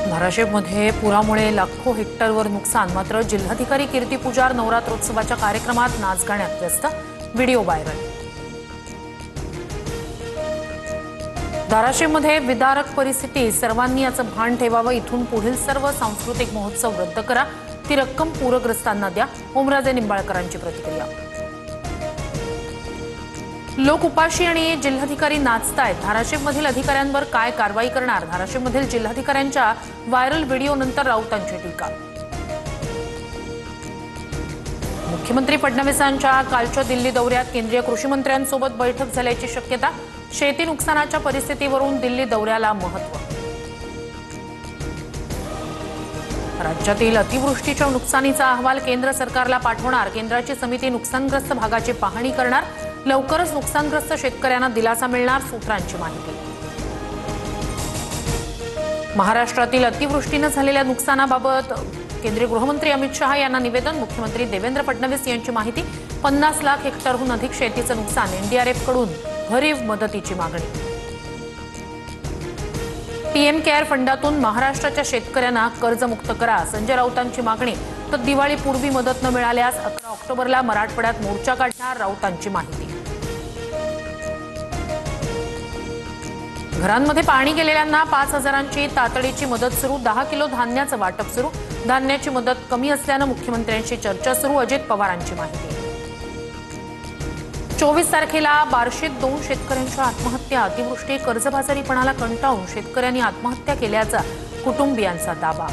धाराशिवमध्ये पुरामुळे लाखो हेक्टरवर नुकसान, मात्र जिल्हाधिकारी कीर्ती पुजार नवरात्रोत्सवाच्या कार्यक्रमात नाच गाण्यात व्यस्त, व्हिडिओ व्हायरल। धाराशिवमध्ये विदारक परिस्थिती, सर्वांनी याचं भान ठेवावं, इथून पुढील सर्व सांस्कृतिक महोत्सव रद्द करा, ती रक्कम पूरग्रस्तांना द्या, ओमराजे निंबाळकरांची प्रतिक्रिया। लोक उपाशी आणि जिल्हाधिकारी नाचतायत, धाराशिवमधील अधिकाऱ्यांवर काय कारवाई करणार? धाराशिवमधील जिल्हाधिकाऱ्यांच्या व्हायरल व्हिडिओनंतर राऊतांची टीका। मुख्यमंत्री फडणवीसांच्या कालच्या दिल्ली दौऱ्यात केंद्रीय कृषी मंत्र्यांसोबत बैठक झाल्याची शक्यता, शेती नुकसानाच्या परिस्थितीवरून दिल्ली दौऱ्याला महत्त्व। राज्यातील अतिवृष्टीच्या नुकसानीचा अहवाल केंद्र सरकारला पाठवणार, केंद्राची समिती नुकसानग्रस्त भागाची पाहणी करणार, लवकरच नुकसानग्रस्त शेतकऱ्यांना दिलासा मिळणार, सूत्रांची माहिती। महाराष्ट्रातील अतिवृष्टीने झालेल्या नुकसानाबाबत केंद्रीय गृहमंत्री अमित शहा यांना निवेदन, मुख्यमंत्री देवेंद्र फडणवीस यांची माहिती, 50 लाख हेक्टरहून अधिक शेतीचं नुकसान, एनडीआरएफ कडून भरीव मदतीची मागणी। पीएम केअर फंडातून महाराष्ट्राच्या शेतकऱ्यांना कर्जमुक्त करा, संजय राऊतांची मागणी, तर दिवाळीपूर्वी मदत न मिळाल्यास 11 ऑक्टोबरला मराठवाड्यात मोर्चा काढणार, राऊतांची माहिती। घरांमध्ये पाणी गेलेल्यांना 5,000ची तातडीची मदत सुरू, 10 किलो धान्याचं वाटप सुरू, धान्याची मदत कमी असल्यानं मुख्यमंत्र्यांशी चर्चा सुरू, अजित पवारांची माहिती। 24 तारखेला बार्शीत 2 शेतकऱ्यांच्या आत्महत्या, अतिवृष्टी कर्जबाजारीपणाला कंटाळून शेतकऱ्यांनी आत्महत्या केल्याचा कुटुंबियांचा दावा।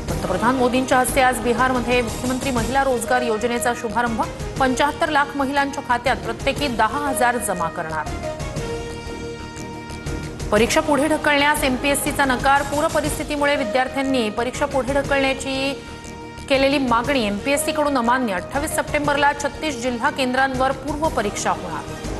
पंतप्रधान मोदींच्या हस्ते आज बिहारमध्ये मुख्यमंत्री महिला रोजगार योजनेचा शुभारंभ, 75 लाख महिलांच्या खात्यात प्रत्येकी 10,000 जमा करणार। परीक्षा पुढे ढकलण्यास एमपीएससीचा नकार, पूर परिस्थितीमुळे विद्यार्थ्यांनी परीक्षा पुढे ढकलण्याची केलेली मागणी एमपीएससीकडून अमान्य, 28 सप्टेंबरला 36 जिल्हा केंद्रांवर पूर्व परीक्षा होणार।